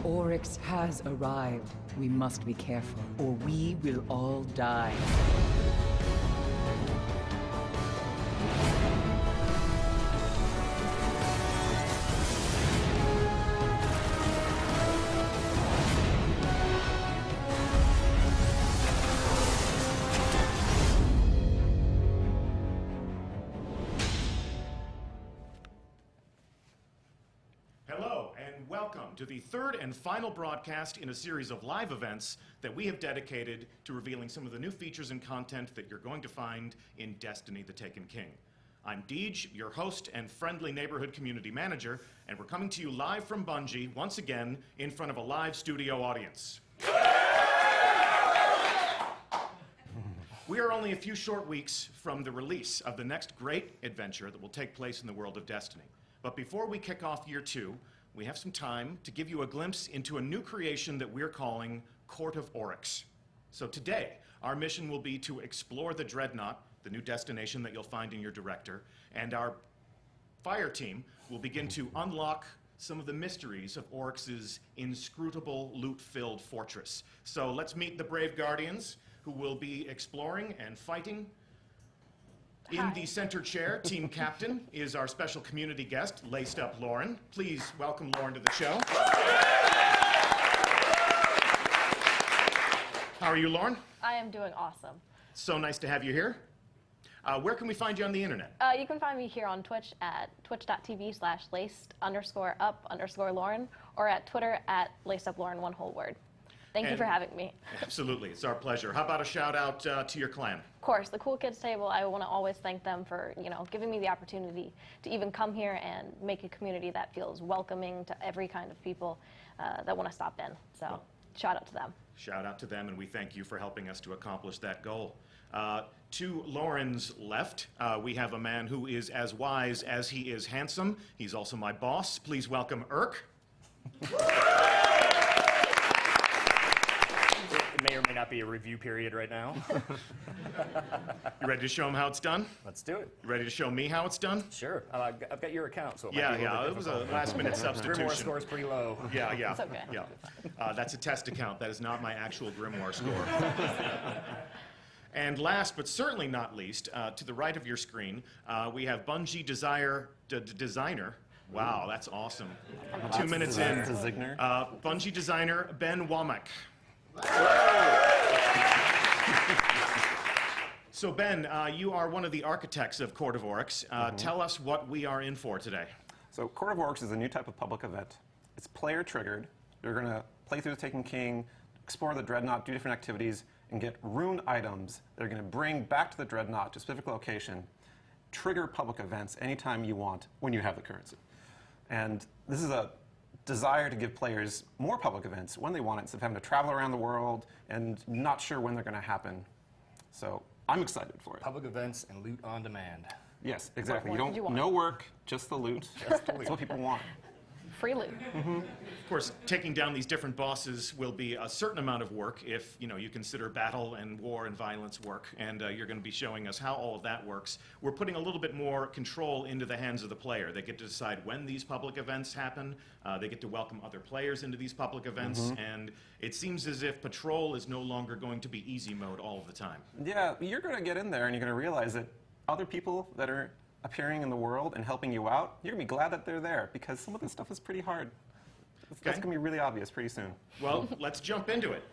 Oryx has arrived. We must be careful, or we will all die. Welcome to the third and final broadcast in a series of live events that we have dedicated to revealing some of the new features and content that you're going to find in Destiny: The Taken King. I'm Deej, your host and friendly neighborhood community manager, and we're coming to you live from Bungie, once again, in front of a live studio audience. We are only a few short weeks from the release of the next great adventure that will take place in the world of Destiny. But before we kick off year 2, we have some time to give you a glimpse into a new creation that we're calling Court of Oryx. So today, our mission will be to explore the Dreadnought, the new destination that you'll find in your director, and our fire team will begin to unlock some of the mysteries of Oryx's inscrutable, loot-filled fortress. So let's meet the brave guardians who will be exploring and fighting. In the center chair, team captain, is our special community guest, Laced Up Lauren. Please welcome Lauren to the show. How are you, Lauren? I am doing awesome. So nice to have you here. Where can we find you on the internet? You can find me here on Twitch at twitch.tv/laced_up_Lauren or at Twitter at lacedUpLauren, one whole word. Thank you for having me. Absolutely, it's our pleasure. How about a shout out to your clan? Of course, the Cool Kids Table. I want to always thank them for giving me the opportunity to even come here and make a community that feels welcoming to every kind of people that want to stop in. So shout out to them. Shout out to them, and we thank you for helping us to accomplish that goal. To Lauren's left, we have a man who is as wise as he is handsome. He's also my boss. Please welcome Irk. It may or may not be a review period right now. You ready to show him how it's done? Let's do it. You ready to show me how it's done? Sure. I've got your account, so it might be Yeah, it was a last-minute substitution. Grimoire score is pretty low. Yeah. It's okay. Yeah. That's a test account. That is not my actual Grimoire score. And last, but certainly not least, to the right of your screen, we have Bungie designer. Wow, that's awesome. 2 minutes in. Bungie designer Ben Womack. So Ben, you are one of the architects of Court of Oryx. Tell us what we are in for today. So Court of Oryx is a new type of public event. It's player triggered. You're going to play through the Taken King, explore the Dreadnought, do different activities, and get rune items that are going to bring back to the Dreadnought to a specific location, trigger public events anytime you want when you have the currency. And this is a desire to give players more public events when they want it, instead of having to travel around the world and not sure when they're going to happen. So I'm excited for it. Public events and loot on demand. Yes, exactly. No work, just the loot. That's what people want. Free loot. Of course, taking down these different bosses will be a certain amount of work if you consider battle and war and violence work, and you're going to be showing us how all of that works. We're putting a little bit more control into the hands of the player. They get to decide when these public events happen. They get to welcome other players into these public events, and it seems as if patrol is no longer going to be easy mode all of the time. Yeah, you're going to get in there and you're going to realize that other people that are appearing in the world and helping you out, you're going to be glad that they're there, because some of this stuff is pretty hard. That's going to be really obvious pretty soon. Well, let's jump into it.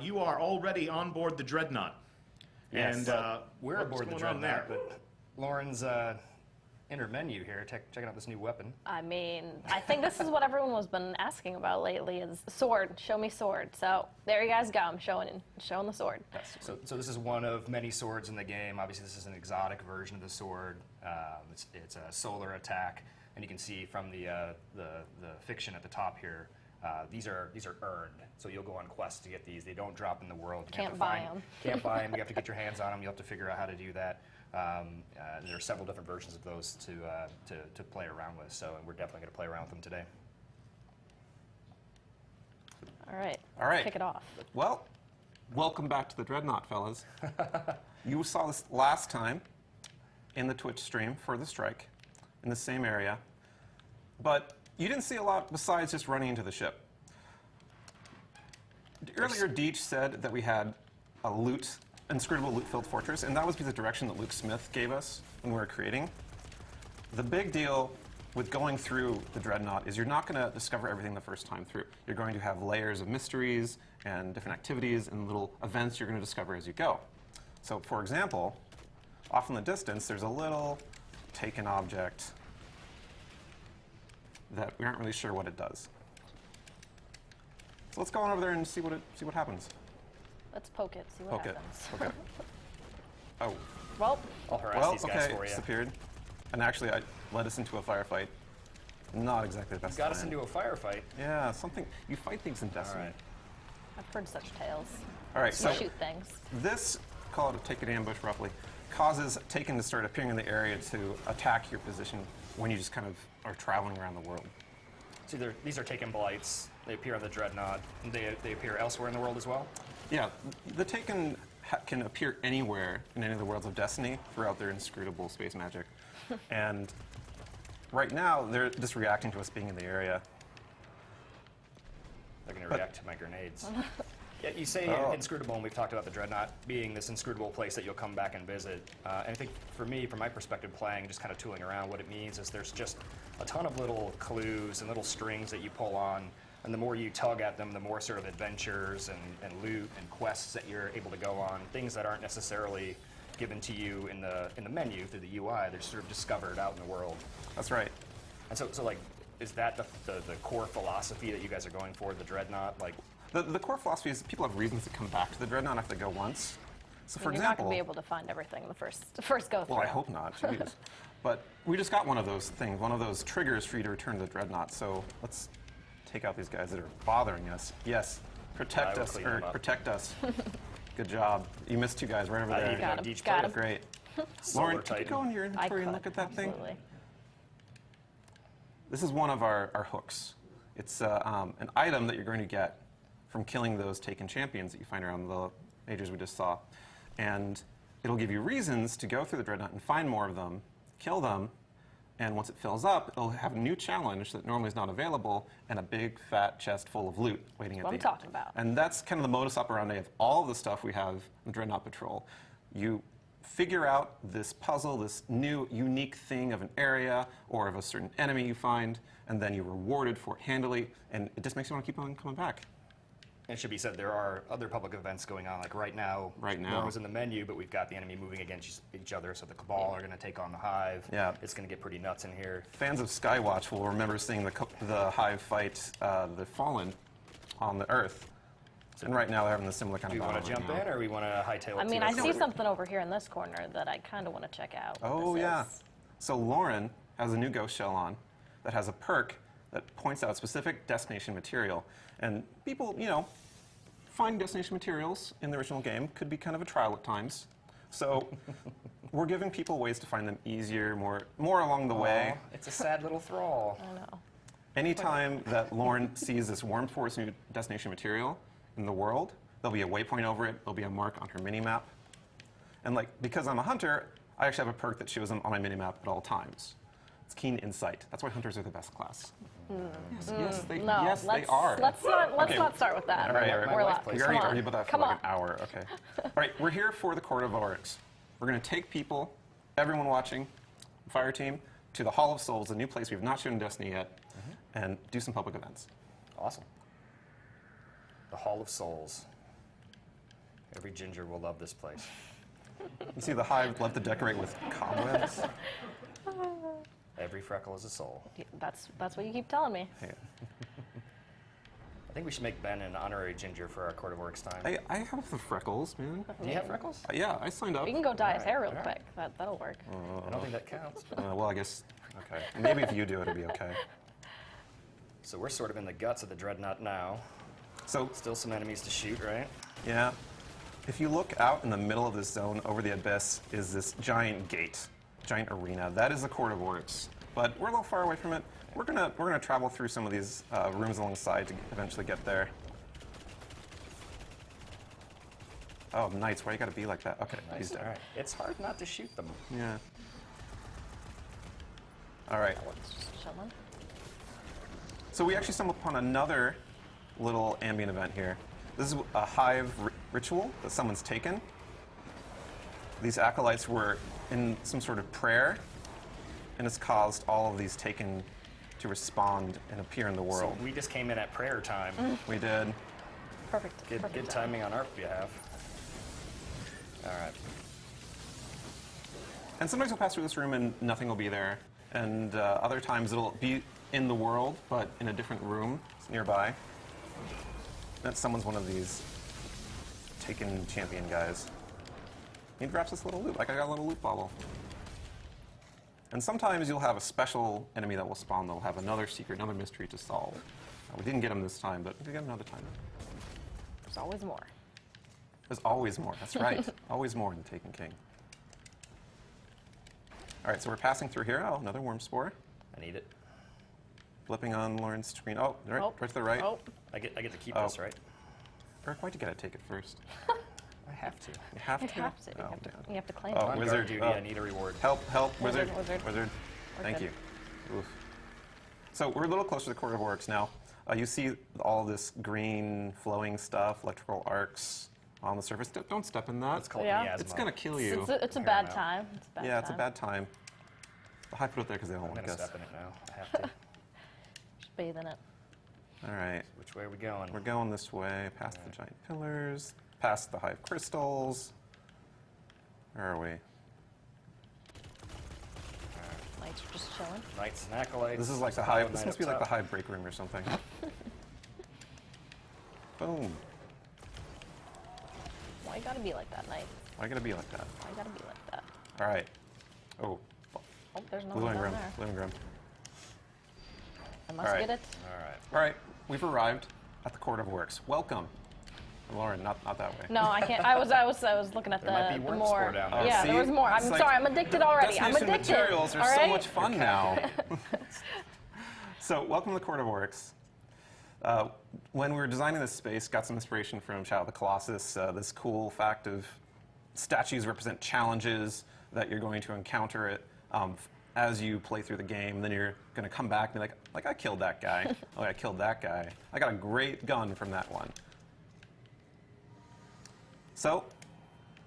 You are already on board the Dreadnought. Yes. And we're aboard the on there? Dreadnought, but Lauren's inner menu here, checking out this new weapon. I mean, I think this is what everyone has been asking about lately is sword. Show me sword. So there you guys go. I'm showing the sword. Yes. So this is one of many swords in the game. Obviously, this is an exotic version of the sword. It's a solar attack, and you can see from the fiction at the top here. These are earned, so you'll go on quests to get these. They don't drop in the world. Can't buy them. Can't buy them. You have to get your hands on them. You have to figure out how to do that. There are several different versions of those to play around with, so we're definitely going to play around with them today. All right. All right. Kick it off. Well, welcome back to the Dreadnought, fellas. You saw this last time in the Twitch stream for the strike in the same area, but you didn't see a lot besides just running into the ship. Earlier, Deech said that we had a inscrutable loot-filled fortress, and that was because of the direction that Luke Smith gave us when we were creating. The big deal with going through the Dreadnought is you're not going to discover everything the first time through. You're going to have layers of mysteries and different activities and little events you're going to discover as you go. So, for example, off in the distance, there's a little taken object that we aren't really sure what it does. So let's go on over there and see what happens. Let's poke it, see what Poke it. happens. Poke it. Oh. Well, I'll harass Well, these guys okay, for you. disappeared. And actually, I led us into a firefight. Not exactly the best Got us plan. into a firefight. Yeah, something. You fight things in Destiny. All right. I've heard such tales. All right, You so shoot things. this, call it a take it ambush roughly, causes Taken to start appearing in the area to attack your position when you just kind of are traveling around the world. So these are Taken Blights. They appear on the Dreadnought. They appear elsewhere in the world as well? Yeah, the Taken can appear anywhere in any of the worlds of Destiny throughout their inscrutable space magic. And right now, they're just reacting to us being in the area. They're going to react to my grenades. Yeah, you say Oh. inscrutable, and we've talked about the Dreadnought being this inscrutable place that you'll come back and visit. And I think for me, from my perspective, playing, just kind of tooling around, what it means is there's just a ton of little clues and little strings that you pull on. And the more you tug at them, the more sort of adventures and loot and quests that you're able to go on. Things that aren't necessarily given to you in the menu through the UI. They're sort of discovered out in the world. That's right. And so like, is that the core philosophy that you guys are going for, the Dreadnought? Like, The core philosophy is people have reasons to come back to the Dreadnought after they go once. So, for You're not example, going to be able to find everything the first go through. well, I hope not. Jeez. But we just got one of those things, one of those triggers for you to return to the Dreadnought. So let's take out these guys that are bothering us. Yes, protect I will us, clean them up. protect us. Good job. You missed two guys right over I there. didn't Got know him, Deech got played him. Great. Solar Lauren, can you Titan. go in your I inventory and could, look at that thing? absolutely. This is one of our hooks. It's an item that you're going to get from killing those Taken champions that you find around the majors we just saw. And it'll give you reasons to go through the Dreadnought and find more of them, kill them, and once it fills up, it'll have a new challenge that normally is not available, and a big fat chest full of loot waiting at What the I'm end. talking about. And that's kind of the modus operandi of all the stuff we have in Dreadnought Patrol. You figure out this puzzle, this new unique thing of an area or of a certain enemy you find, and then you're rewarded for it handily, and it just makes you want to keep on coming back. And it should be said, there are other public events going on. Like right now, Right now. Lauren was in the menu, but we've got the enemy moving against each other. So the Cabal are going to take on the Hive. Yeah. It's going to get pretty nuts in here. Fans of Skywatch will remember seeing the Hive fight the Fallen on the Earth. And right now they're having a similar kind Do of we battle. want to jump right now. in, or we want to hightail it? I mean, to I us? see something over here in this corner that I kind of want to check out. what Oh, this yeah. is. So Lauren has a new ghost shell on that has a perk that points out specific destination material. And people, finding destination materials in the original game could be kind of a trial at times. So we're giving people ways to find them easier, more along the way. Aw, it's a sad little thrall. I know. Anytime that Lauren sees this Worm Force new destination material in the world, there'll be a waypoint over it, there'll be a mark on her mini-map. And because I'm a hunter, I actually have a perk that shows them on my mini-map at all times. It's Keen Insight. That's why hunters are the best class. Yes, they are. Let's Okay. not start with that. All right, all right. We're My wife lost. plays We Come already on. argued about that for Come like on. an hour. Okay. All right, we're here for the Court of Oryx. We're going to take people, everyone watching, Fire Team, to the Hall of Souls, a new place we've not shown in Destiny yet, and do some public events. Awesome. The Hall of Souls. Every ginger will love this place. You see the Hive love to decorate with cobwebs. Every freckle is a soul. Yeah, that's what you keep telling me. Hey, I think we should make Ben an honorary ginger for our Court of Oryx time. I have the freckles, man. Do you have freckles? Yeah, I signed up. We can go dye his hair real all right. quick. That'll work. I don't think that counts. Well, I guess, okay. Maybe if you do, it'll be okay. So we're sort of in the guts of the Dreadnought now. So, Still some enemies to shoot, right? yeah, if you look out in the middle of this zone over the abyss is this giant gate, giant arena. That is the Court of Oryx. But we're a little far away from it. We're gonna travel through some of these rooms alongside to eventually get there. Oh, Knights, why you gotta be like that? Okay, he's All dead. right. It's hard not to shoot them. Yeah. All right. Just chilling. So we actually stumbled upon another little ambient event here. This is a hive ritual that someone's taken. These acolytes were in some sort of prayer, and it's caused all of these taken to respond and appear in the world. So we just came in at prayer time. We did. Perfect. Good perfect timing on our behalf. All right. And sometimes you'll pass through this room and nothing will be there. And other times it'll be in the world, but in a different room nearby. That someone's one of these taken champion guys. He drops this little loot, like I got a little loot bauble. And sometimes you'll have a special enemy that will spawn that'll have another secret, another mystery to solve. We didn't get him this time, but we'll get him another time. There's always more. There's always more, that's right. Always more in Taken King. All right, so we're passing through here. Oh, another worm spore. I need it. Flipping on Lauren's screen. Oh, right, Oh. right to the right. Oh, I get to keep Oh. this, right? Eric, why'd you gotta take it first? I have to. You have you to? have to. Oh, You have to claim Oh, it. On wizard. guard duty, Oh. I need a reward. Help, help, wizard. Wizard. Wizard. We're Thank good. you. Oof. So we're a little closer to the Court of Oryx now. You see all this green flowing stuff, electrical arcs on the surface. Don't step in that. Let's call Yeah. it miasma. It's gonna kill you. It's a bad Paramount. time. It's a bad Yeah, time. it's a bad time. I put it there because they don't I'm want gonna us. step in it now. I have to. Just bathe in it. All right. Which way are we going? We're going this way, past the giant pillars, past the hive crystals. Where are we? Lights are just chilling. Knights and acolytes. This is like the Hollow hive. This Knight must up be like the top. hive break room or something. Boom. Why you gotta be like that, Knight? Why gotta be like that? Why you gotta be like that? All right. Oh, Oh, there's no blue one down engram. there. Blue engram. I must Alright. get it. All right. All right, we've arrived at the Court of Oryx. Welcome, Lauren. Not that way. No, I can't. I was looking at There might be the worm more. spore down there. Yeah, See? there was more. I'm It's like sorry. I'm addicted already. I'm Destination addicted. materials are all so right? much fun now. So, welcome to the Court of Oryx. When we were designing this space, got some inspiration from Shadow of the Colossus. This cool fact of statues represent challenges that you're going to encounter as you play through the game. Then you're going to come back and be like I killed that guy. Oh, I killed that guy. I got a great gun from that one. So,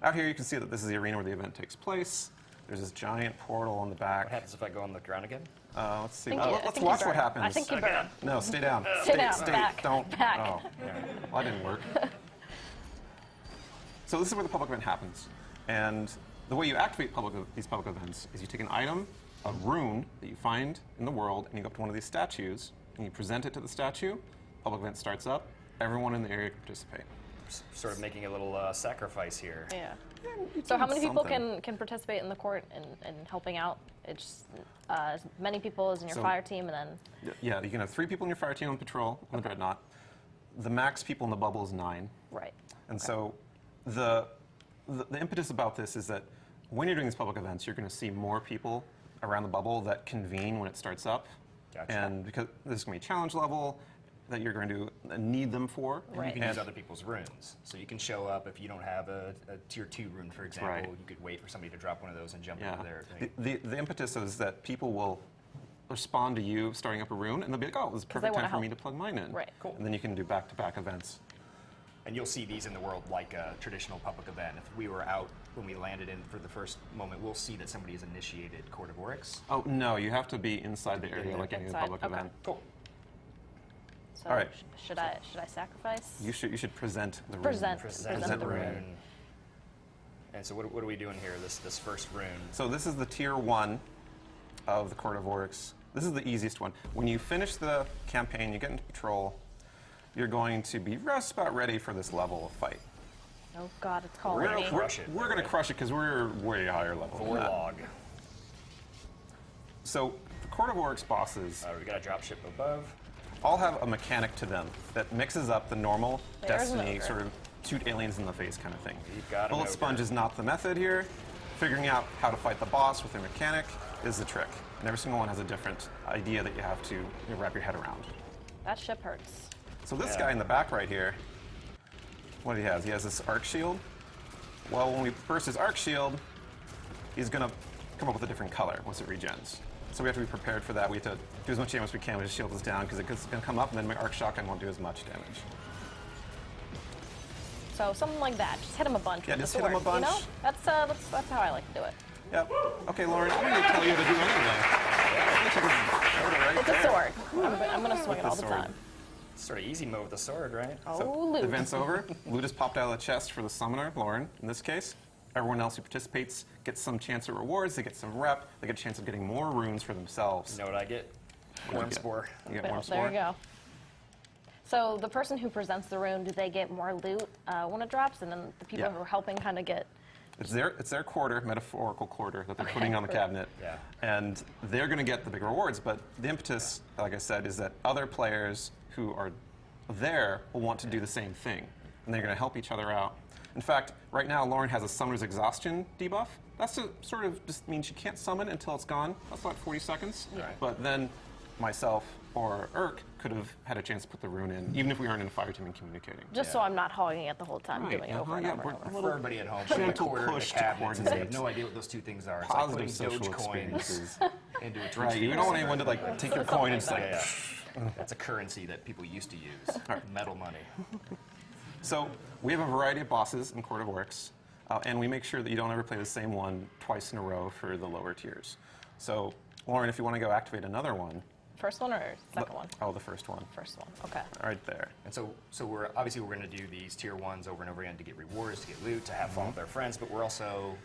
out here you can see that this is the arena where the event takes place. There's this giant portal on the back. What happens if I go on the ground again? Let's see. I think Let's you watch burn. what happens. I think you burn. No, stay down. Sit down. Back. Don't. Back. Oh, well, that didn't work. So this is where the public event happens, and the way you activate these public events is you take an item, a rune that you find in the world, and you go up to one of these statues, and you present it to the statue. Public event starts up. Everyone in the area can participate. Sort of making a little sacrifice here. Yeah. You So how do many people something. can participate in the court and helping out? It's as many people as in your So- fire team, and then Yeah, you can have 3 people in your fire team on patrol on the Dreadnought. The max people in the bubble is 9. right. And so the impetus about this is that when you're doing these public events, you're going to see more people around the bubble that convene when it starts up. Gotcha. And because this is going to be a challenge level that you're going to need them for. And Right. you can use other people's runes. So you can show up if you don't have a tier 2 rune, for example. right. You could wait for somebody to drop one of those and jump Yeah. over there. The impetus is that people will respond to you starting up a rune, and they'll be like, oh, this is they perfect wanna time for me help. to plug mine in. Right. Cool. And then you can do back-to-back events. And you'll see these in the world like a traditional public event. If we were out when we landed in for the first moment, we'll see that somebody has initiated Court of Oryx. Oh, no, you have to be inside the area like any other Inside, public okay. event. Cool. So All right. should I sacrifice? You should present the rune. Present. Present the the rune. rune. And so what are we doing here, this first rune? So this is the tier 1 of the Court of Oryx. This is the easiest one. When you finish the campaign, you get into patrol, you're going to be just about ready for this level of fight. Oh God, it's calling We're me. gonna crush it. We're going to crush it because we're way higher level than that. Vorlog. So the Court of Oryx bosses We got a dropship above. all have a mechanic to them that mixes up the normal There's an Destiny ogre. sort of shoot aliens in the face kind of thing. We've got an Bullet ogre. sponge is not the method here. Figuring out how to fight the boss with a mechanic is the trick. And every single one has a different idea that you have to wrap your head around. That ship hurts. So this Yeah. guy in the back right here, what he has this arc shield. Well, when we burst his arc shield, he's going to come up with a different color once it regens. So we have to be prepared for that. We have to do as much damage as we can when his shield is down because it's going to come up and then my arc shotgun won't do as much damage. So something like that. Just hit him a bunch Yeah, with just the hit him sword. a bunch. You know? That's how I like to do it. Yep. Okay, Lauren, I'm going to tell you how to do anything. It's a sword. I'm gonna swing it all the sword. time. Sort of easy mode with the sword, right? Oh, The loot. event's over. Loot is popped out of the chest for the summoner, Lauren, in this case. Everyone else who participates gets some chance at rewards, they get some rep, they get a chance of getting more runes for themselves. You know what I get? do you Worm get? spore. You get Well, more there spore? we go. So the person who presents the rune, do they get more loot when it drops? And then the people Yeah. who are helping kind of get... It's their quarter, metaphorical quarter, that they're putting on the cabinet. Yeah. And they're going to get the big rewards, but the impetus, like I said, is that other players who are there will want to do the same thing. And they're going to help each other out. In fact, right now, Lauren has a Summoner's Exhaustion debuff. That's a, sort of just means she can't summon until it's gone. That's like 40 seconds. Right. But then myself or Urk could have had a chance to put the rune in, even if we aren't in a fire team and communicating. Just so I'm not hogging it the whole time, Right, doing it over uh-huh, and yeah, over we're- and over. For everybody at home, putting a gentle quarter in the push to cabinets and they have coordinate. no idea what those two things are. It's Positive like putting social Dogecoin experiences. into a Twitch Right, you feed. don't want anyone to like take your coin and just like, Yeah, yeah. That's a currency that people used to use. Metal money. So we have a variety of bosses in Court of Oryx, and we make sure that you don't ever play the same one twice in a row for the lower tiers. So, Lauren, if you want to go activate another one. First one or second one? Oh, the first one. First one, okay. Right there. And so we're obviously we're going to do these tier ones over and over again to get rewards, to get loot, to have fun with our friends, but we're also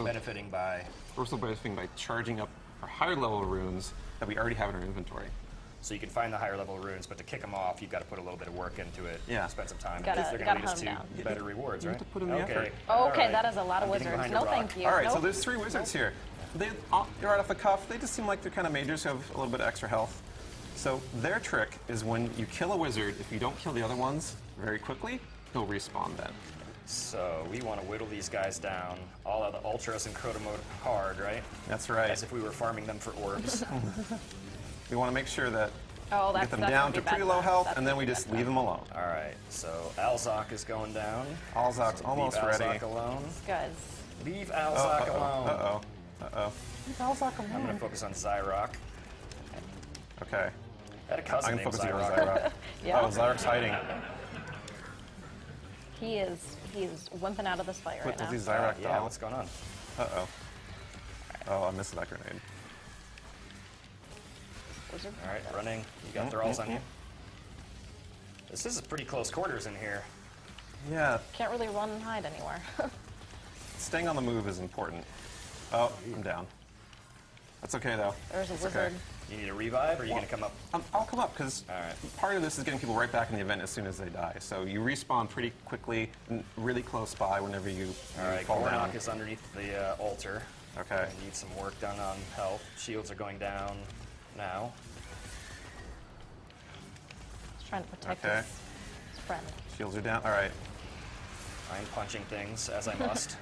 benefiting by. We're also benefiting by charging up our higher level runes that we already have in our inventory. So you can find the higher level runes, but to kick them off, you've got to put a little bit of work into it. Yeah. Spend some time. Gotta- because they're gotta going to lead us hunt 'em to better rewards, you right? have to put in the okay. effort. Oh, All okay, right. that is a lot of I'm getting wizards. behind No, a rock. thank you. All right, so Nope. there's 3 wizards here. They, right off the cuff, they just seem like they're kind of mages who have a little bit of extra health. So their trick is when you kill a wizard, if you don't kill the other ones very quickly, he'll respawn then. So we want to whittle these guys down, all of the ultras and crota mode hard, right? That's right. As if we were farming them for orbs. We want to make sure that Oh, we that's, get them that's down gonna to be bad pretty low times. health, That's and then gonna we be just bad leave them alone. All right, so Alzok is going down. Alzok's So almost leave ready. Alzok alone. times. Guys, Leave Alzok alone. Uh-oh. Uh-oh. Alzok I'm alone. going to focus on Zyrok. Okay. I had a cousin I'm named focusing on Zyrok. Zyrok. Yeah. Oh, Zyrok's hiding. he is wimping out of this fight right Does now. he Zyrok Yeah, down? what's going on? Uh-oh. Oh, I missed that grenade. Wizard. All right, running. You got thralls on you. This is pretty close quarters in here. Yeah, Can't really run and hide anywhere. staying on the move is important. Oh, I'm down. That's okay, though. There's a It's wizard. okay. You need a revive, or are you going to come up? I'll come up, because All right. part of this is getting people right back in the event as soon as they die. So you respawn pretty quickly, and really close by whenever you All right, fall down. Warrick is underneath the altar. Okay. I need some work done on health. Shields are going down now. He's trying to protect Okay. his friend. Shields are down. All right. I'm punching things as I must.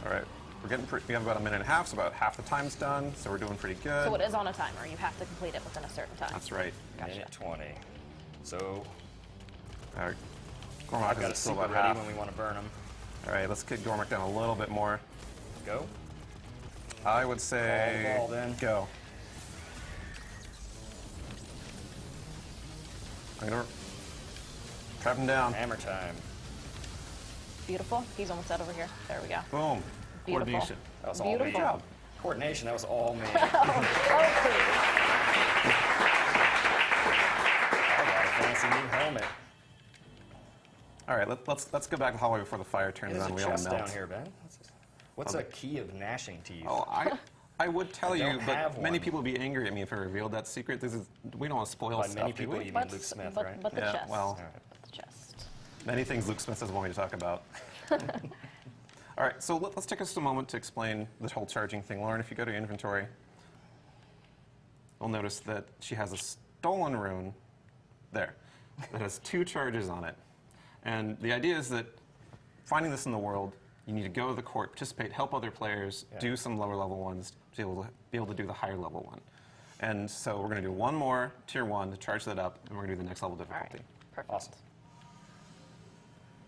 All right. We have about a minute and a half, so about half the time's done, so we're doing pretty good. So it is on a timer. You have to complete it within a certain time. That's right. Gotcha. Minute 20. So All right. I've Gormak got a is still super about ready half. when we want to burn them. All right, let's kick Gormak down a little bit more. Go. I would say All the ball, then. go. I'm gonna trap him down. Hammer time. Beautiful. He's almost out over here. There we go. Boom. Beautiful. Coordination. That was all me. Beautiful. Good job. Coordination, that was all me. Oh, please. I got a fancy new helmet. All right, let's go back to the hallway before the fire turns There's on. a We all chest melt. down here, Ben. What's a key of gnashing teeth? Oh, I would tell I you, don't have but many one. people would be angry at me if I revealed that secret. We don't want to spoil By stuff, many do people, we? you mean Luke Smith, right? But the Yeah, chest. well. But the chest. Many things Luke Smith doesn't want me to talk about. All right, so let's take us a moment to explain the whole charging thing. Lauren, if you go to inventory, you'll notice that she has a stolen rune there that has 2 charges on it. And the idea is that finding this in the world, you need to go to the court, participate, help other players, do some lower level ones to be able to do the higher level one. And so we're going to do one more tier 1 to charge that up, and we're going to do the next level All right. difficulty. Perfect. Awesome.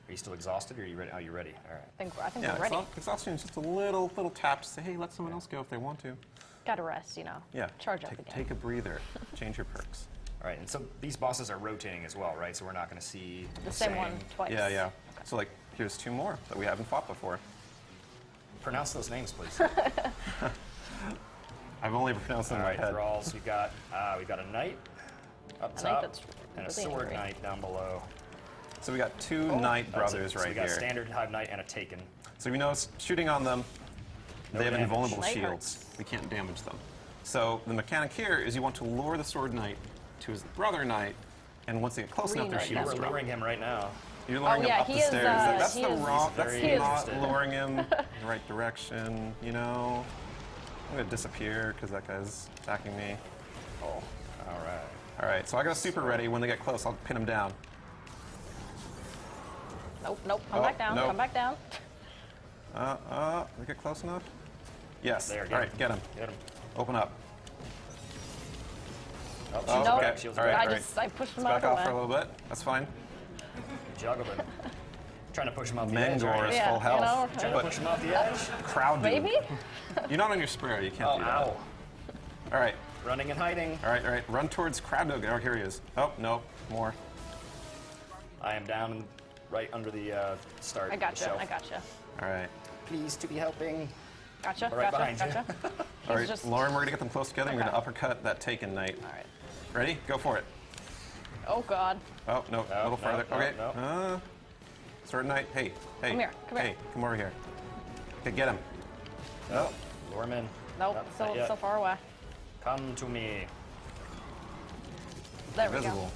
Are you still exhausted, or are you ready? Oh, you're ready. All right. I think Yeah, we're ready. exhaustion is just a little tap to say, hey, let someone else go if they want to. Gotta rest, Yeah. Charge up again. Take a breather. Change your perks. All right, and so these bosses are rotating as well, right? So we're not going to see The same one twice. Yeah, yeah. So like, here's 2 more that we haven't fought before. Pronounce those names, please. I've only pronounced them All in right, my head. thralls. We've got a knight up A knight top that's and a really sword angry. knight down below. So we got 2 knight That's brothers it. So right we got here. a standard hive knight and a taken. So we know shooting on them, No they have damage. invulnerable Knight shields. We can't damage them. So the mechanic here is you want to lure the sword knight to his brother knight, and once they get close enough, their Re-knight shields them. We're drop. luring him right now. You're luring him yeah, up he the is, stairs. That's he the is- wrong. he's That's very not interested. luring him in the right direction. You know, I'm gonna disappear because that guy's attacking me. Oh, all right. All right, so I got a super ready. When they get close, I'll pin him down. Nope, nope. Come Oh, back down. nope. Come back down. They get close enough? Yes. There, All get right, him. get him. Get him. Open up. Oh, Oh, shields Nope. are okay. back. Shields All are right, back. I pushed him Let's out back of the off for a way. little bit. That's fine. Juggling. Trying to push him off the edge. Mangor Right? is Yeah, full health. you know, Trying to push him off the edge. Crowd dude. Baby? You're not on your sparrow. You can't Oh, do that. ow. All right. Running and hiding. All right, all right. Run towards crowd dude. Oh, here he is. Oh, no. More. I am down right under the start. I gotcha. shelf. I gotcha. All right. Pleased to be helping. Gotcha. Right Gotcha. behind you. Gotcha. All right, just- Lauren, we're going to get them close together. You're going to Okay. uppercut that taken knight. All right. Ready? Go for it. Oh God. Oh, no. A little no, farther. no, Okay. no. Sword knight. Hey. Hey. Come here, come here. Hey, come over here. Okay, get him. Oh, lure him in. Nope. Not yet. So far away. Come to me. There we Invisible. go.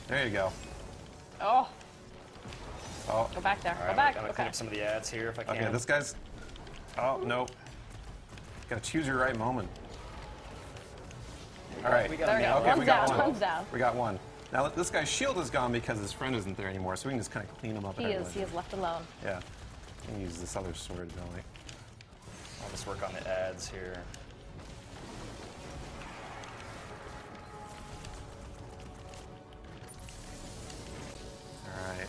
There you go. Oh, Oh, go back there. All Go right, back. I'm gonna Okay. clean up some of the ads here if I can. okay. This guy's. Oh, no. Got to choose your right moment. All right. We got There him we go. now. Okay, we One's got down. one. One's down. We got one. Now this guy's shield is gone because his friend isn't there anymore, so we can just kind of clean him up. He and is. everything. He is left alone. Yeah. We can use this other sword, don't we? I'll just work on the ads here. All right.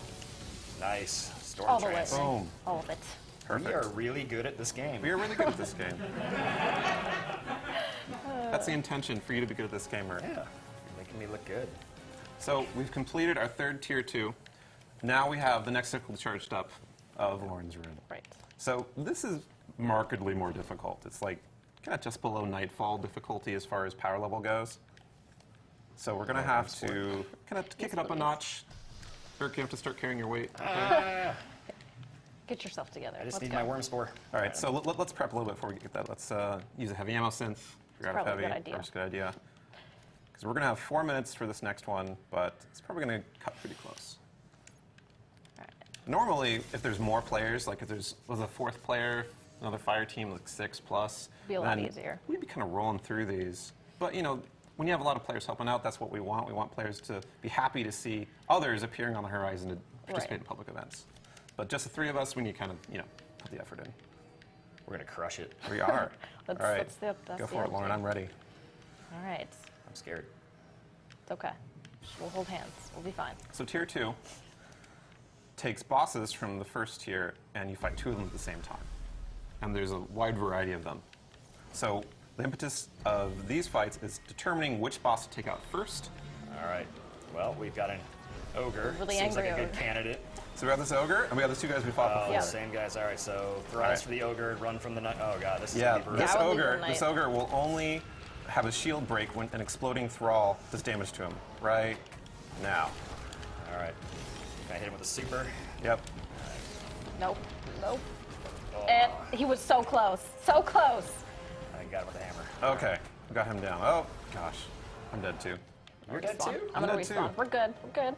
Nice. Storm All the way. trance. Boom. All of it. Perfect. We are really good at this game. We are really good at this game. That's the intention, for you to be good at this game, Mert. Yeah, you're making me look good. So we've completed our third tier 2. Now we have the next circle charged up of Lauren's rune. Right. So this is markedly more difficult. It's like kind of just below Nightfall difficulty as far as power level goes. So we're going to have to kind of kick it up a notch. Dirk, you have to start carrying your weight. Get yourself together. I just Let's need go. my worm spore. All right, so let's prep a little bit before we get that. Let's use a heavy ammo synth. You're out of probably a heavy. good idea. Probably a good idea. Because we're going to have 4 minutes for this next one, but it's probably going to cut pretty close. All right. Normally, if there's more players, like if there's was a 4th player, another fire team, like 6 plus, Be a lot then easier. We'd be kind of rolling through these. But, you know, when you have a lot of players helping out, that's what we want. We want players to be happy to see others appearing on the horizon to participate Right. in public events. But just the 3 of us, we need kind of, you know, put the effort in. We're gonna crush it. We are. That's- All right. that's Go the for it, Lauren. attitude. I'm ready. All right. I'm scared. It's okay. We'll hold hands. We'll be fine. So tier 2 takes bosses from the first tier, and you fight 2 of them at the same time. And there's a wide variety of them. So the impetus of these fights is determining which boss to take out first. All right. Well, we've got an ogre. Really Seems like a angry good ogre. candidate. So we have this ogre, and we have the 2 guys we fought Oh, before. Yeah. same guys. All right. So thralls right. for the ogre, run from the night. Oh god, this is Yeah, gonna be brutal. this Yeah, I would leave ogre, the knight. this ogre will only have a shield break when an exploding thrall does damage to him. Right now. All right. Can I hit him with a super? Yep. Nope. Nope. Oh, And he was so close. So close. I got him with a hammer. Okay, we got him down. Oh gosh, I'm dead too. You're dead Respawn. too? I'm gonna dead too. respawn. We're good. We're good.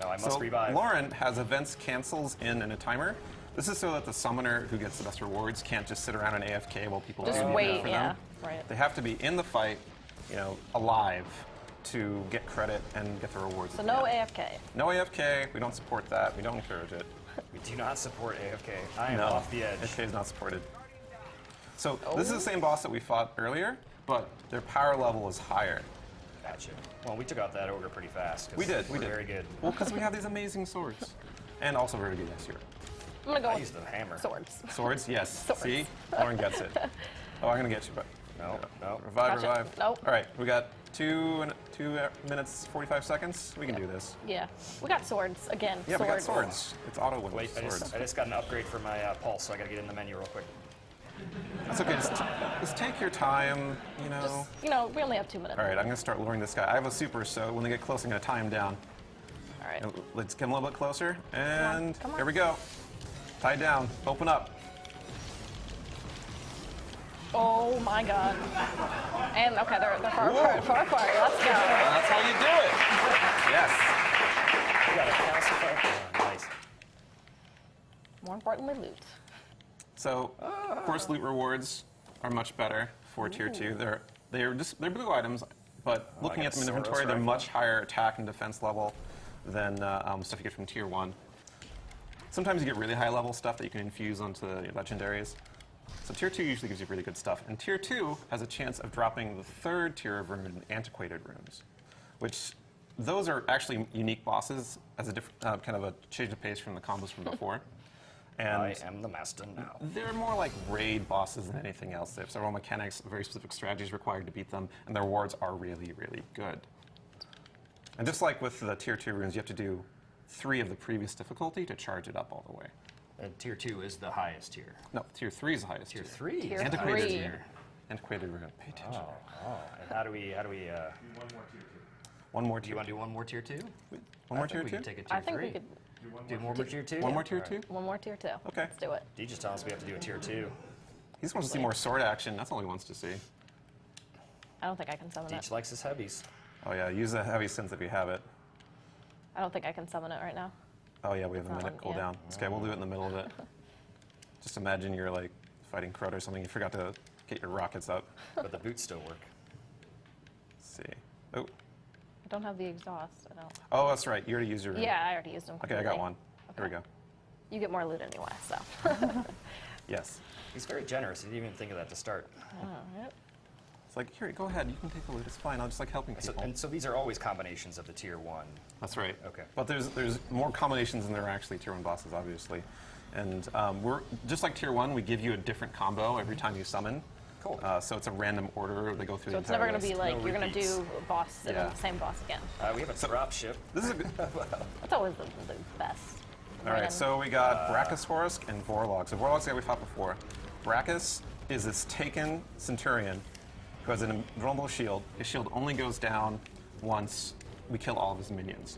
No, I must So revive. Lauren has events cancels in a timer. This is so that the summoner who gets the best rewards can't just sit around and AFK while people Just do the wait. event for Yeah. them. Right. They have to be in the fight, you know, alive to get credit and get the rewards. So at the no end. AFK. No AFK. We don't support that. We don't encourage it. We do not support AFK. I am No, off the edge. AFK is not supported. So this is the same boss that we fought earlier, but their power level is higher. Gotcha. Well, we took out that ogre pretty fast. 'cause We did. We're We did. very good. Well, because we have these amazing swords, and also very good this year. I'm gonna go I with used the hammer. swords. Swords, yes. Swords. See, Lauren gets it. Oh, I'm gonna get you, but No, no. revive, Gotcha. revive. Nope. All right, we got two 2 minutes, 45 seconds. We can do this. Yeah. We got swords again. Yeah, we got Swords. swords. It's auto win Wait, with I swords. just got an upgrade for my pulse, so I gotta get in the menu real quick. That's okay. Just take your time, you know. Just, you know, we only have 2 minutes. All right, I'm going to start luring this guy. I have a super, so when they get close, I'm going to tie him down. All right. And let's get him a little bit closer. And come on. here we go. Tied down. Open up. Oh my god. And okay, they're far apart. Far apart. Let's go. That's how you do it. Yes. We got a calcifier. Oh, nice. More importantly, loot. So, of course, loot rewards are much better for tier 2. They're blue items, but looking got at them in a inventory, Soros they're rifle. much higher attack and defense level than stuff you get from tier 1. Sometimes you get really high level stuff that you can infuse onto your legendaries. So tier 2 usually gives you really good stuff. And tier 2 has a chance of dropping the 3rd tier of rune, antiquated runes, which those are actually unique bosses as a different kind of a change of pace from the combos from before. And I am the master now. they're more like raid bosses than anything else. They have several mechanics, very specific strategies required to beat them, and their rewards are really, really good. And just like with the tier 2 runes, you have to do 3 of the previous difficulty to charge it up all the way. And tier 2 is the highest tier. No, tier 3 is the highest Tier tier. 3 Tier is the Antiquated highest three. tier. Antiquated rune. Pay attention. Oh, and how do we, One more do tier you want to do one more tier 2? One more I think tier we 2? can take a tier I think 3. we could do one more tier 2? One more tier 2? one more tier 2. Okay. Let's do it. D just tells us we have to do a tier 2. He just wants to see more sword action. That's all he wants to see. I don't think I can summon Deech it. likes his heavies. Oh yeah, use the heavy sense if you have it. I don't think I can summon it right now. Oh yeah, we have a That minute one, yeah. cooldown. Okay, we'll do it in the middle of it. Just imagine you're like fighting Crota or something. You forgot to get your rockets up. But the boots still work. Let's see. Oh, I don't have the exhaust. I don't. oh, that's right. You already used your. Yeah, I already used them. Okay, I got completely. one. Here we go. You get more loot anyway, so. Yes. He's very generous. He didn't even think of that to start. Alright. It's like, here, go ahead. You can take the loot. It's fine. I'll just like helping So, people. and so these are always combinations of the tier 1. That's right. Okay. But there's more combinations than there are actually tier 1 bosses, obviously. And we're just like tier 1. We give you a different combo every time you summon. Cool. So it's a random order. They go through So the it's entire never going to be list. like No you're going to repeats. do a boss and Yeah. then the same boss again. We have a drop ship. This is a good. That's always the best. All right, so we got Brachiosaurus and Vorlog. So Vorlog's the guy we fought before. Brachus is this taken Centurion who has an invulnerable shield. His shield only goes down once we kill all of his minions.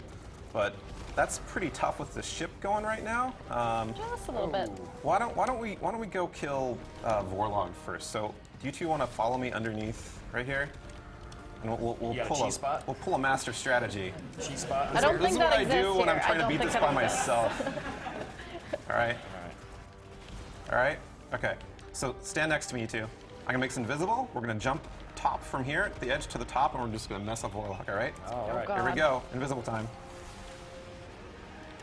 But that's pretty tough with the ship going right now. Just a little bit. Why don't we go kill Vorlog first? So do you two want to follow me underneath right here? And we'll You got a pull cheese spot? we'll pull a master strategy. Cheese spot. I don't This think is what that I do exists when I'm here. trying I to beat don't this think by that exists. myself. All right. All right. All right. Okay. So stand next to me, you two. I'm gonna make this invisible. We're gonna jump top from here at the edge to the top, and we're just gonna mess up Warlock. All right. All right. God. Here we go. Invisible time.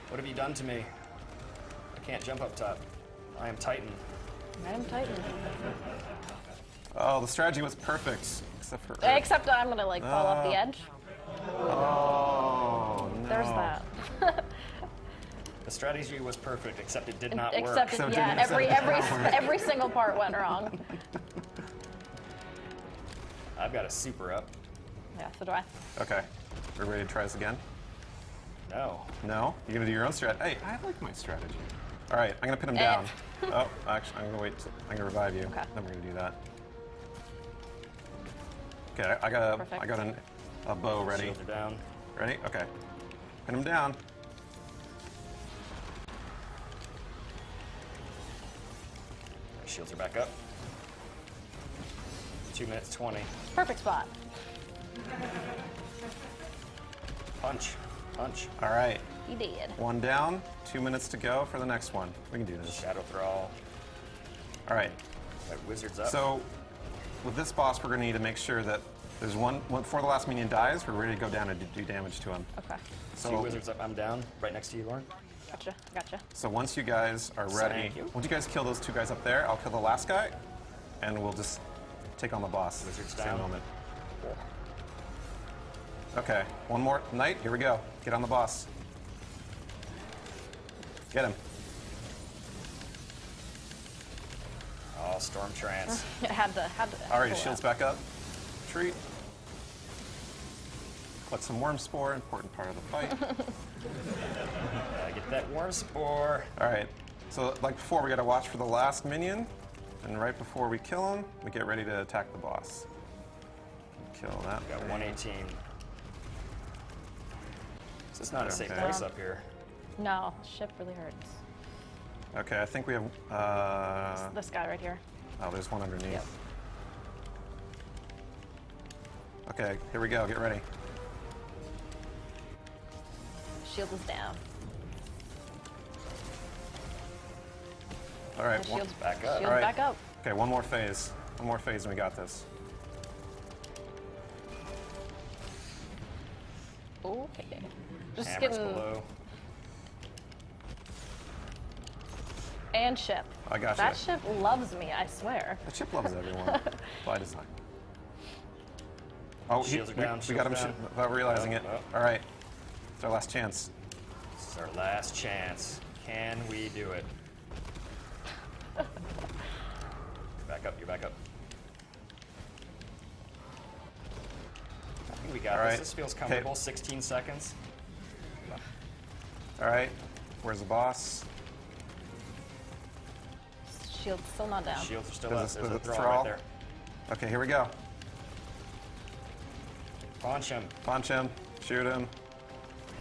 What have you done to me? I can't jump up top. I am Titan. I am Titan. Oh, the strategy was perfect, except for. Except that I'm going to like fall off the edge. Oh no. There's that. The strategy was perfect, except it did not work. Except, Except yeah, it didn't- every single part went wrong. I've got a super up. Yeah, so do I. Okay. We're ready to try this again. No. No? You're gonna do your own strategy. Hey, I like my strategy. All right, I'm gonna pin him Eh. down. Oh, actually, I'm gonna wait. I'm gonna revive you. Okay. Then we're gonna do that. Okay, I got Perfect. a bow ready. Shields are down. Ready? Okay. Pin him down. Shields are back up. 2 minutes 20. Perfect spot. Punch. Punch. All right. He did. One down. 2 minutes to go for the next one. We can do this. Shadow Thrall. All right. Right, wizards up. So, with this boss, we're gonna need to make sure that there's one before the last minion dies. We're ready to go down and do damage to him. Okay. Two So, wizards up. I'm down. Right next to you, Lauren. Gotcha. so once you guys are ready, Thank you. once you guys kill those two guys up there, I'll kill the last guy, and we'll just take on the boss. Wizards Same down. moment. Okay, one more knight. Here we go. Get on the boss. Get him. Oh, Storm Trance. Had to. All right, pull his shield's that. back up. Treat. Collect some worm spore, important part of the fight. Get that worm spore. All right, so like before, we gotta watch for the last minion, and right before we kill him, we get ready to attack the boss. Kill that. Got thing. 118. This is not a safe Okay. place up here. No, ship really hurts. Okay, I think we have. This guy right here. Oh, there's one underneath. Yep. Okay, here we go. Get ready. Shield is down. All right. And shield's back up. Shield All right. back up. Okay, one more phase. One more phase, and we got this. Okay. Just Hammers getting below. and ship. I got That you. ship loves me, I swear. The chip loves everyone by design. Oh, Shields are down, we got him shields down. without realizing it. Oh. All right, it's our last chance. This is our last chance. Can we do it? Back up, you're back up. I think we got All this. right. This feels Okay. comfortable. 16 seconds. All right, where's the boss? Shield's still not down. Shields are still There's up. a- There's a there's a throw thrall. right there. Okay, here we go. Punch him. Punch him, shoot him.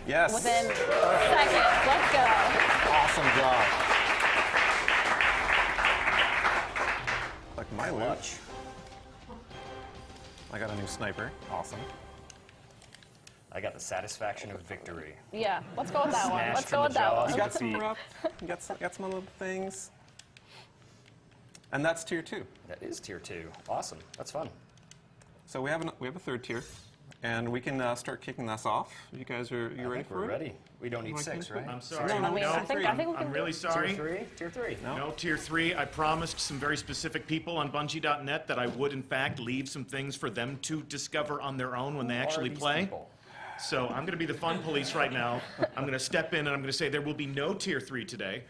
Yes. Within seconds. Let's go. Awesome job. Like my loot. Clutch. I got a new sniper. Awesome. I got the satisfaction of victory. Yeah, let's go with that one. Smashed Let's from go the with that jaws. one. You got some Defeat. rough. You got some other things. And that's tier 2. That is tier 2. Awesome. That's fun. So we have a third tier, and we can start kicking this off. You guys are I ready think for we're it? ready. We don't need Like 6, this? right? I'm sorry. I mean, I think we I'm can really do sorry. Tier 3? No, tier 3. I promised some very specific people on bungie.net that I would, in fact, leave some things for them to discover on their own when they Who are actually these play. people? So I'm going to be the fun police right now. I'm going to step in and I'm going to say there will be no tier 3 today.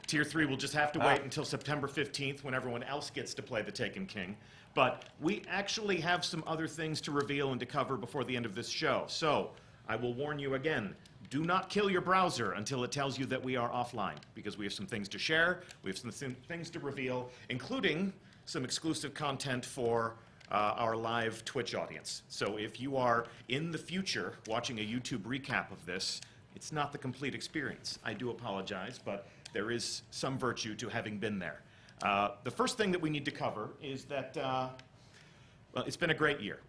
Tier 3 will just have to wait until September 15th when everyone else gets to play the Taken King. But we actually have some other things to reveal and to cover before the end of this show. So I will warn you again. Do not kill your browser until it tells you that we are offline, because we have some things to share, we have some things to reveal, including some exclusive content for our live Twitch audience. So if you are in the future watching a YouTube recap of this, it's not the complete experience. I do apologize, but there is some virtue to having been there. The first thing that we need to cover is that, well, it's been a great year.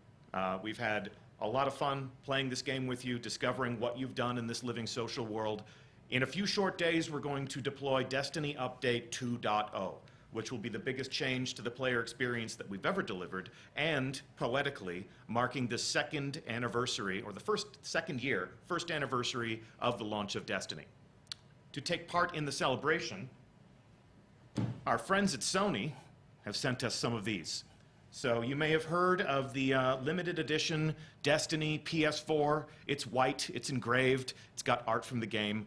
We've had a lot of fun playing this game with you, discovering what you've done in this living social world. In a few short days, we're going to deploy Destiny Update 2.0, which will be the biggest change to the player experience that we've ever delivered, and, poetically, marking the second anniversary, or the first anniversary of the launch of Destiny. To take part in the celebration, our friends at Sony have sent us some of these. So you may have heard of the limited edition Destiny PS4. It's white, it's engraved, it's got art from the game.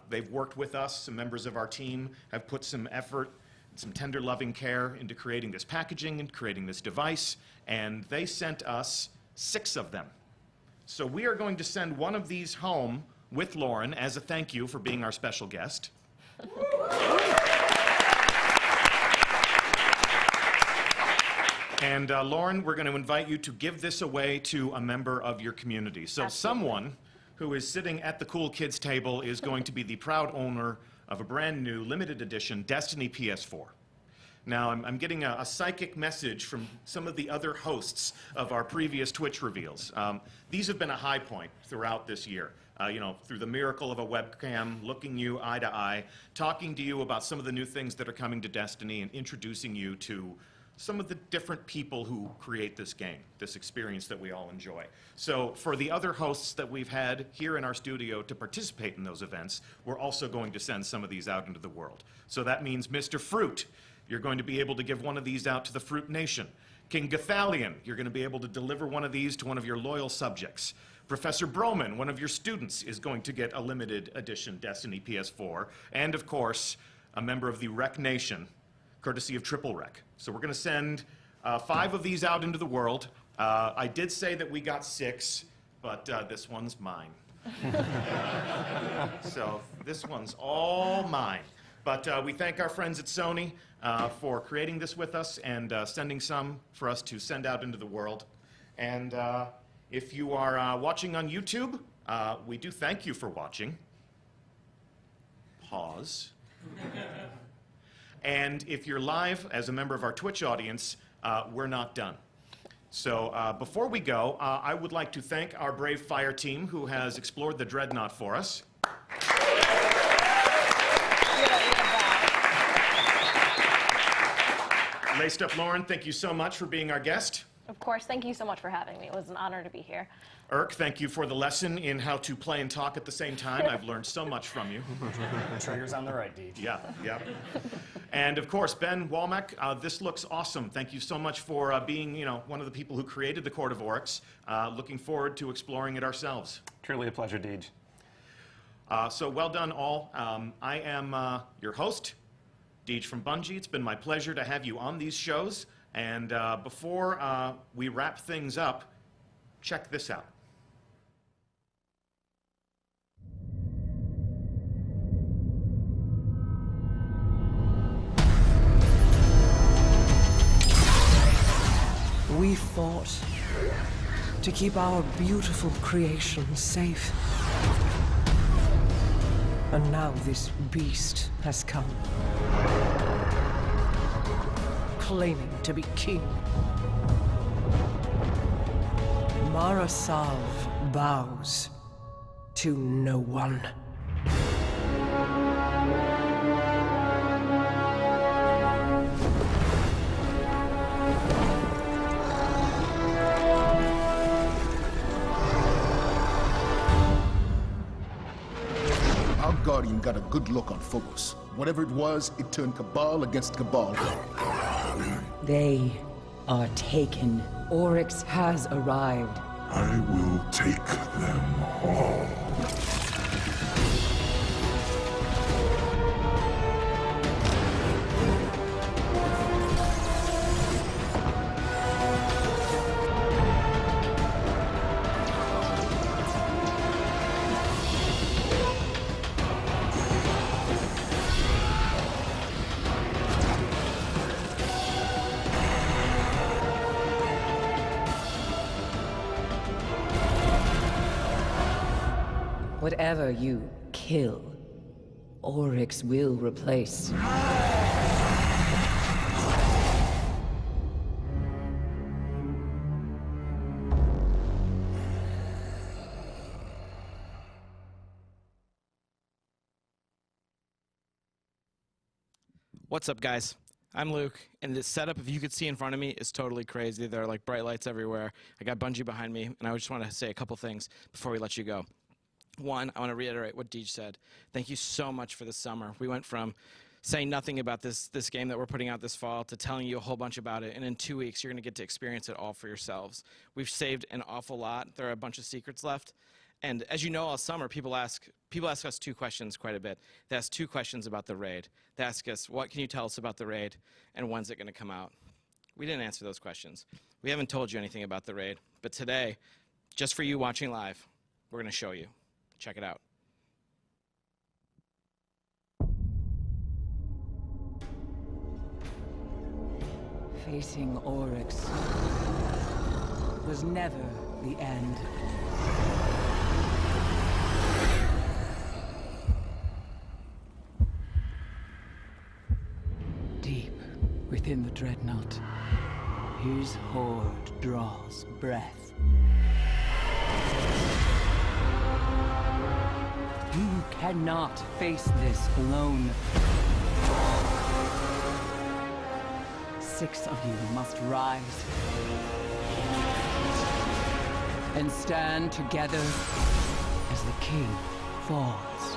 They've worked with us, some members of our team have put some effort, some tender loving care into creating this packaging and creating this device, and they sent us 6 of them. So we are going to send one of these home with Lauren as a thank you for being our special guest. And Lauren, we're going to invite you to give this away to a member of your community. So someone who is sitting at the cool kids table is going to be the proud owner of a brand new limited edition Destiny PS4. Now, I'm getting a psychic message from some of the other hosts of our previous Twitch reveals. These have been a high point throughout this year. Through the miracle of a webcam, looking you eye to eye, talking to you about some of the new things that are coming to Destiny, and introducing you to some of the different people who create this game, this experience that we all enjoy. So for the other hosts that we've had here in our studio to participate in those events, we're also going to send some of these out into the world. So that means Mr. Fruit, you're going to be able to give one of these out to the Fruit Nation. King Gathalion, you're going to be able to deliver one of these to one of your loyal subjects. Professor Broman, one of your students, is going to get a limited edition Destiny PS4. And of course, a member of the Rec Nation, courtesy of Triple Rec. So we're going to send 5 of these out into the world. I did say that we got 6. but this one's mine. So this one's all mine. But we thank our friends at Sony for creating this with us and sending some for us to send out into the world. And if you are watching on YouTube, we do thank you for watching. Pause. And if you're live as a member of our Twitch audience, we're not done. So before we go, I would like to thank our brave fire team who has explored the Dreadnought for us. Laced Up Lauren, thank you so much for being our guest. Of course, thank you so much for having me. It was an honor to be here. Irk, thank you for the lesson in how to play and talk at the same time. I've learned so much from you. Trigger's on the right, Deej. Yeah, yeah. And of course, Ben Womack, this looks awesome. Thank you so much for being, one of the people who created the Court of Oryx. Looking forward to exploring it ourselves. Truly a pleasure, Deej. So well done, all. I am your host, Deej from Bungie. It's been my pleasure to have you on these shows. And before we wrap things up, check this out. We fought to keep our beautiful creation safe. And now this beast has come, claiming to be king. Marasav bows to no one. Our Guardian got a good look on Phobos. Whatever it was, it turned Cabal against Cabal. They are taken. Oryx has arrived. I will take them all. Whatever you kill, Oryx will replace. What's up, guys? I'm Luke, and this setup, if you could see in front of me, is totally crazy. There are like bright lights everywhere. I got Bungie behind me, and I just want to say a couple things before we let you go. One, I want to reiterate what Deej said. Thank you so much for this summer. We went from saying nothing about this game that we're putting out this fall to telling you a whole bunch about it, and in 2 weeks, you're going to get to experience it all for yourselves. We've saved an awful lot. There are a bunch of secrets left. And as you know, all summer, people ask us two questions quite a bit. They ask two questions about the raid. They ask us, what can you tell us about the raid, and when's it going to come out? We didn't answer those questions. We haven't told you anything about the raid. But today, just for you watching live, we're going to show you. Check it out. Facing Oryx was never the end. Deep within the Dreadnought, his horde draws breath. You cannot face this alone. 6 of you must rise and stand together as the king falls.